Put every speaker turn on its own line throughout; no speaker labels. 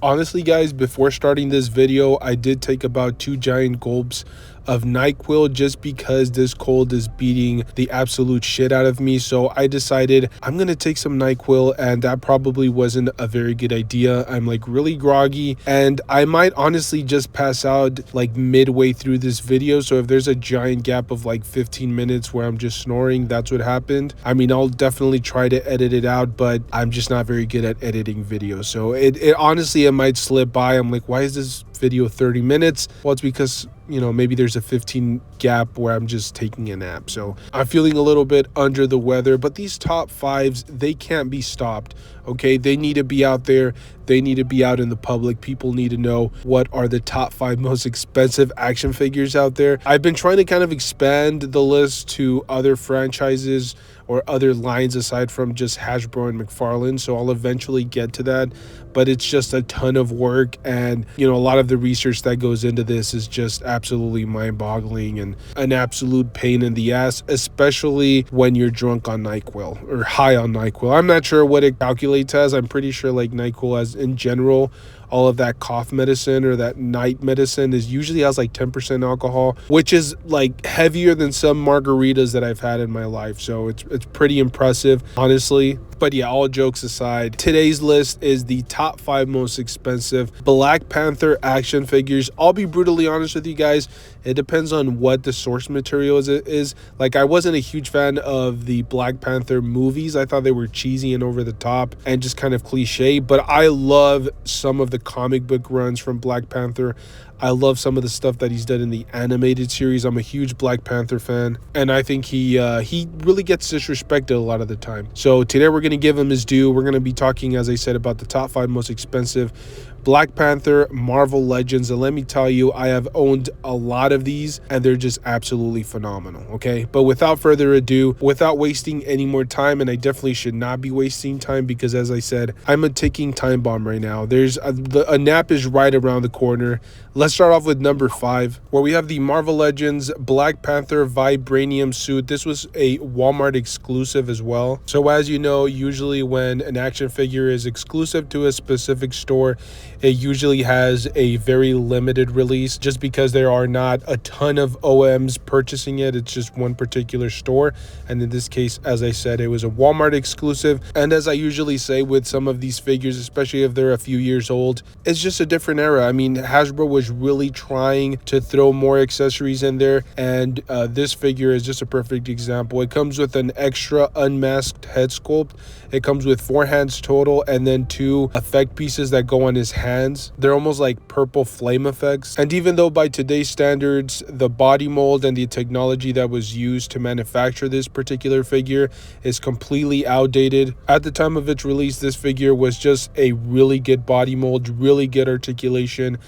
Honestly, guys, before starting this video, I did take about 2 giant gulps of NyQuil just because this cold is beating the absolute shit out of me. So I decided I'm gonna take some NyQuil, and that probably wasn't a very good idea. I'm like really groggy, and I might honestly just pass out like midway through this video. So if there's a giant gap of like 15 minutes where I'm just snoring, that's what happened. I mean, I'll definitely try to edit it out, but I'm just not very good at editing videos. So it honestly, it might slip by. I'm like, why is this video 30 minutes? Well, it's because, you know, maybe there's a 15 gap where I'm just taking a nap. So I'm feeling a little bit under the weather, but these top fives, they can't be stopped. Okay, they need to be out there. They need to be out in the public. People need to know what are the top 5 most expensive action figures out there. I've been trying to kind of expand the list to other franchises or other lines aside from just Hasbro and McFarlane, so I'll eventually get to that, but it's just a ton of work, and you know, a lot of the research that goes into this is just absolutely mind-boggling and an absolute pain in the ass, especially when you're drunk on NyQuil or high on NyQuil. I'm not sure what it calculates as. I'm pretty sure like NyQuil as in general, all of that cough medicine or that night medicine is usually has like 10% alcohol, which is like heavier than some margaritas that I've had in my life. So it's pretty impressive, honestly. But yeah, all jokes aside, today's list is the top 5 most expensive Black Panther action figures. I'll be brutally honest with you guys. It depends on what the source material is. Like, I wasn't a huge fan of the Black Panther movies. I thought they were cheesy and over the top and just kind of cliche. But I love some of the comic book runs from Black Panther. I love some of the stuff that he's done in the animated series. I'm a huge Black Panther fan, and I think he really gets disrespected a lot of the time. So today we're going to give him his due. We're going to be talking, as I said, about the top 5 most expensive Black Panther Marvel Legends, and let me tell you, I have owned a lot of these and they're just absolutely phenomenal. Okay, but without further ado, without wasting any more time, and I definitely should not be wasting time because, as I said, I'm a ticking time bomb right now. There's a nap is right around the corner. Let's start off with number 5, where we have the Marvel Legends Black Panther Vibranium suit. This was a Walmart exclusive as well. So as you know, usually when an action figure is exclusive to a specific store, it usually has a very limited release just because there are not a ton of OMs purchasing it. It's just one particular store. And in this case, as I said, it was a Walmart exclusive. And as I usually say with some of these figures, especially if they're a few years old, it's just a different era. I mean, Hasbro was really trying to throw more accessories in there. And this figure is just a perfect example. It comes with an extra unmasked head sculpt. It comes with 4 hands total and then 2 effect pieces that go on his hands. They're almost like purple flame effects. And even though by today's standards, the body mold and the technology that was used to manufacture this particular figure is completely outdated, at the time of its release, this figure was just a really good body mold, really good articulation,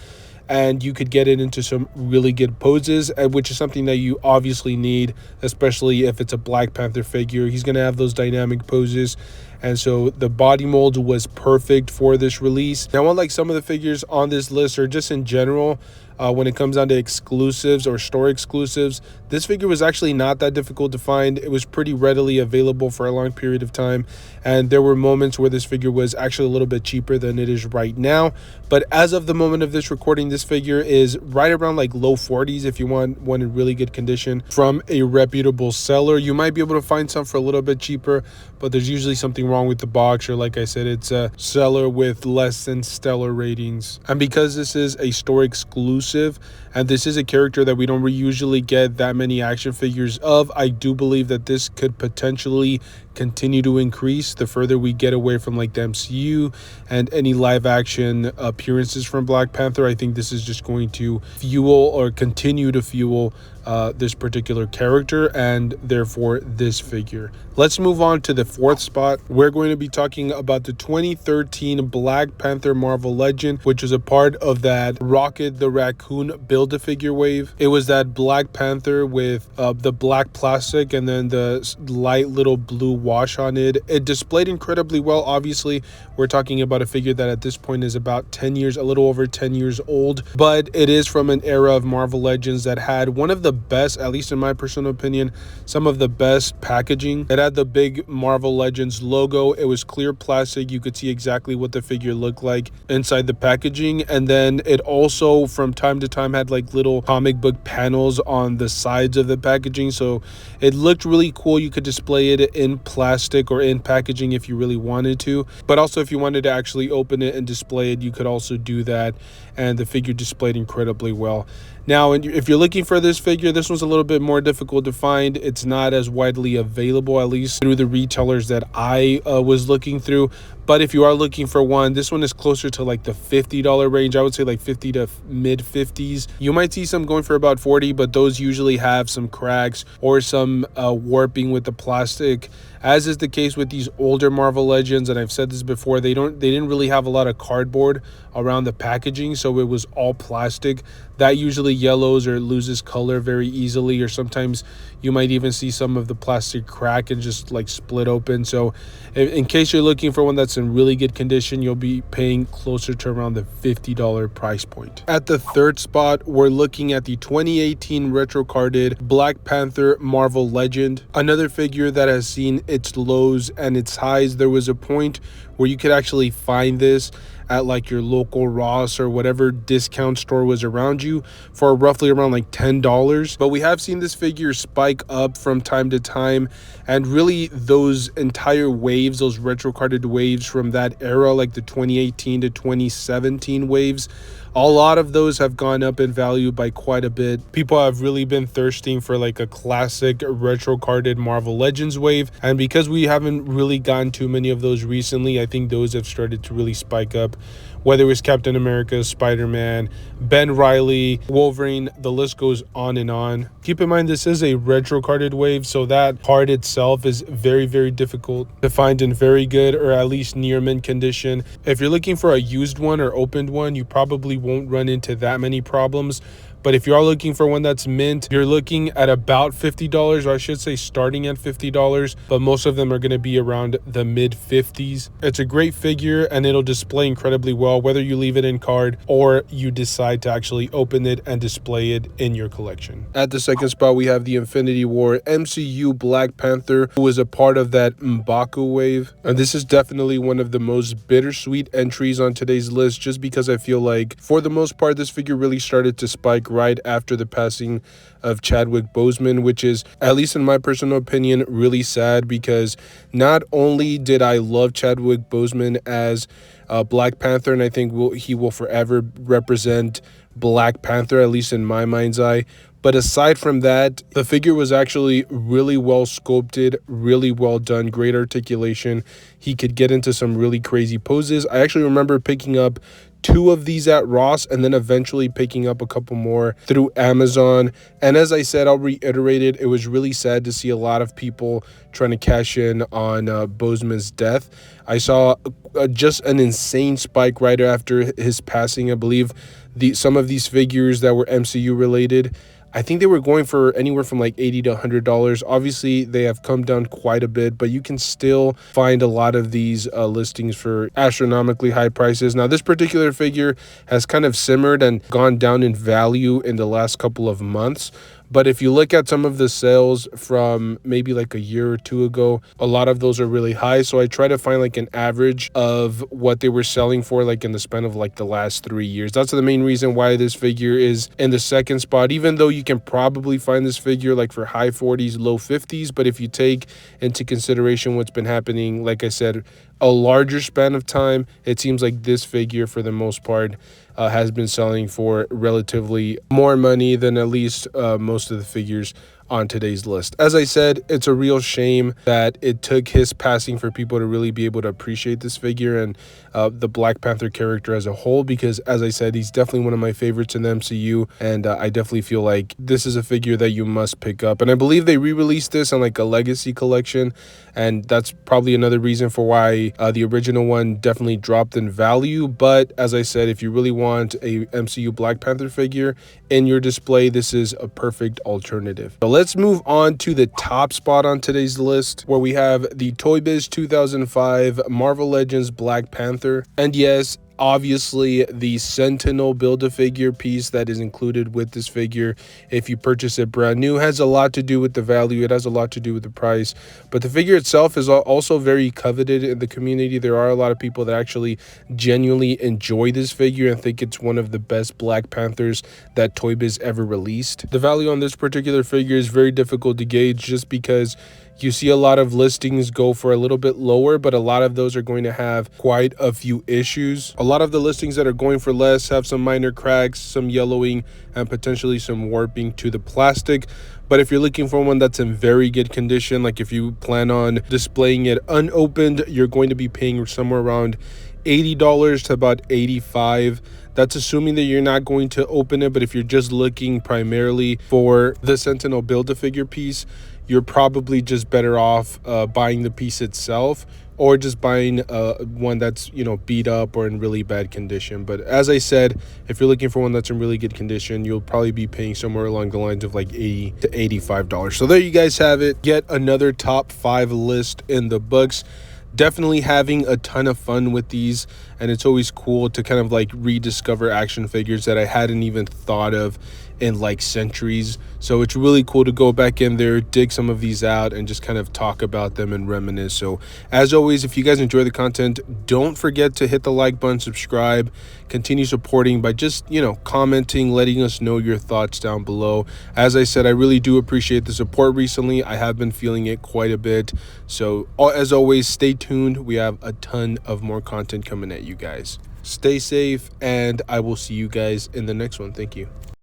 and you could get it into some really good poses, which is something that you obviously need, especially if it's a Black Panther figure. He's going to have those dynamic poses, and so the body mold was perfect for this release. Now, unlike some of the figures on this list, or just in general, when it comes down to exclusives or store exclusives, this figure was actually not that difficult to find. It was pretty readily available for a long period of time, and there were moments where this figure was actually a little bit cheaper than it is right now. But as of the moment of this recording, this figure is right around like low 40s if you want one in really good condition from a reputable seller. You might be able to find some for a little bit cheaper, but there's usually something wrong with the box, or like I said, it's a seller with less than stellar ratings. And because this is a store exclusive, and this is a character that we don't usually get that many action figures of, I do believe that this could potentially continue to increase the further we get away from like the MCU and any live action appearances from Black Panther. I think this is just going to fuel or continue to fuel this particular character and therefore this figure. Let's move on to the 4th spot. We're going to be talking about the 2013 Black Panther Marvel Legend, which was a part of that Rocket the Raccoon Build-A-Figure wave. It was that Black Panther with the black plastic and then the light little blue wash on it. It displayed incredibly well. Obviously, we're talking about a figure that at this point is about 10 years, a little over 10 years old, but it is from an era of Marvel Legends that had one of the best, at least in my personal opinion, some of the best packaging. It had the big Marvel Legends logo. It was clear plastic. You could see exactly what the figure looked like inside the packaging. And then it also from time to time had like little comic book panels on the sides of the packaging, so it looked really cool. You could display it in plastic or in packaging if you really wanted to, but also if you wanted to actually open it and display it, you could also do that, and the figure displayed incredibly well. Now, if you're looking for this figure, this one's a little bit more difficult to find. It's not as widely available, at least through the retailers that I was looking through. But if you are looking for one, this one is closer to like the $50 range. I would say like 50 to mid 50s. You might see some going for about 40, but those usually have some cracks or some warping with the plastic, as is the case with these older Marvel Legends. And I've said this before, they didn't really have a lot of cardboard around the packaging, so it was all plastic. That usually yellows or loses color very easily, or sometimes you might even see some of the plastic crack and just like split open. So in case you're looking for one that's in really good condition, you'll be paying closer to around the $50 price point. At the third spot, we're looking at the 2018 retro carded Black Panther Marvel Legend, another figure that has seen its lows and its highs. There was a point where you could actually find this at like your local Ross or whatever discount store was around you for roughly around like $10. But we have seen this figure spike up from time to time, and really those entire waves, those retro carded waves from that era, like the 2018 to 2017 waves, a lot of those have gone up in value by quite a bit. People have really been thirsting for like a classic retro carded Marvel Legends wave, and because we haven't really gotten too many of those recently, I think those have started to really spike up. Whether it was Captain America, Spider-Man, Ben Reilly, Wolverine, the list goes on and on. Keep in mind, this is a retro carded wave, so that card itself is very, very difficult to find in very good or at least near mint condition. If you're looking for a used one or opened one, you probably won't run into that many problems. But if you are looking for one that's mint, you're looking at about $50, or I should say starting at $50, but most of them are going to be around the mid 50s. It's a great figure and it'll display incredibly well, whether you leave it in card or you decide to actually open it and display it in your collection. At the second spot, we have the Infinity War MCU Black Panther, who was a part of that M'Baku wave. And this is definitely one of the most bittersweet entries on today's list, just because I feel like for the most part, this figure really started to spike right after the passing of Chadwick Boseman, which is, at least in my personal opinion, really sad, because not only did I love Chadwick Boseman as Black Panther, and I think he will forever represent Black Panther, at least in my mind's eye, but aside from that, the figure was actually really well sculpted, really well done, great articulation. He could get into some really crazy poses. I actually remember picking up 2 of these at Ross and then eventually picking up a couple more through Amazon. And as I said, I'll reiterate it, it was really sad to see a lot of people trying to cash in on Boseman's death. I saw just an insane spike right after his passing. I believe some of these figures that were MCU related, I think they were going for anywhere from like $80 to $100. Obviously, they have come down quite a bit, but you can still find a lot of these listings for astronomically high prices. Now, this particular figure has kind of simmered and gone down in value in the last couple of months. But if you look at some of the sales from maybe like a year or 2 ago, a lot of those are really high. So I try to find like an average of what they were selling for like in the span of like the last 3 years. That's the main reason why this figure is in the second spot, even though you can probably find this figure like for high 40s, low 50s. But if you take into consideration what's been happening, like I said, a larger span of time, it seems like this figure for the most part has been selling for relatively more money than at least most of the figures on today's list. As I said, it's a real shame that it took his passing for people to really be able to appreciate this figure and the Black Panther character as a whole, because as I said, he's definitely one of my favorites in the MCU, and I definitely feel like this is a figure that you must pick up. And I believe they re-released this on like a legacy collection, and that's probably another reason for why the original one definitely dropped in value. But as I said, if you really want a MCU Black Panther figure in your display, this is a perfect alternative. So let's move on to the top spot on today's list, where we have the Toy Biz 2005 Marvel Legends Black Panther. And yes, obviously the Sentinel Build-A-Figure piece that is included with this figure, if you purchase it brand new, has a lot to do with the value. It has a lot to do with the price, but the figure itself is also very coveted in the community. There are a lot of people that actually genuinely enjoy this figure and think it's one of the best Black Panthers that Toy Biz ever released. The value on this particular figure is very difficult to gauge, just because you see a lot of listings go for a little bit lower, but a lot of those are going to have quite a few issues. A lot of the listings that are going for less have some minor cracks, some yellowing, and potentially some warping to the plastic. But if you're looking for one that's in very good condition, like if you plan on displaying it unopened, you're going to be paying somewhere around $80 to about $85. That's assuming that you're not going to open it, but if you're just looking primarily for the Sentinel Build-A-Figure piece, you're probably just better off buying the piece itself, or just buying one that's, you know, beat up or in really bad condition. But as I said, if you're looking for one that's in really good condition, you'll probably be paying somewhere along the lines of like $80 to $85. So there you guys have it. Yet another top 5 list in the books. Definitely having a ton of fun with these, and it's always cool to kind of like rediscover action figures that I hadn't even thought of in like centuries. So it's really cool to go back in there, dig some of these out, and just kind of talk about them and reminisce. So as always, if you guys enjoy the content, don't forget to hit the like button, subscribe, continue supporting by just, you know, commenting, letting us know your thoughts down below. As I said, I really do appreciate the support recently. I have been feeling it quite a bit. So as always, stay tuned. We have a ton of more content coming at you guys. Stay safe, and I will see you guys in the next one. Thank you.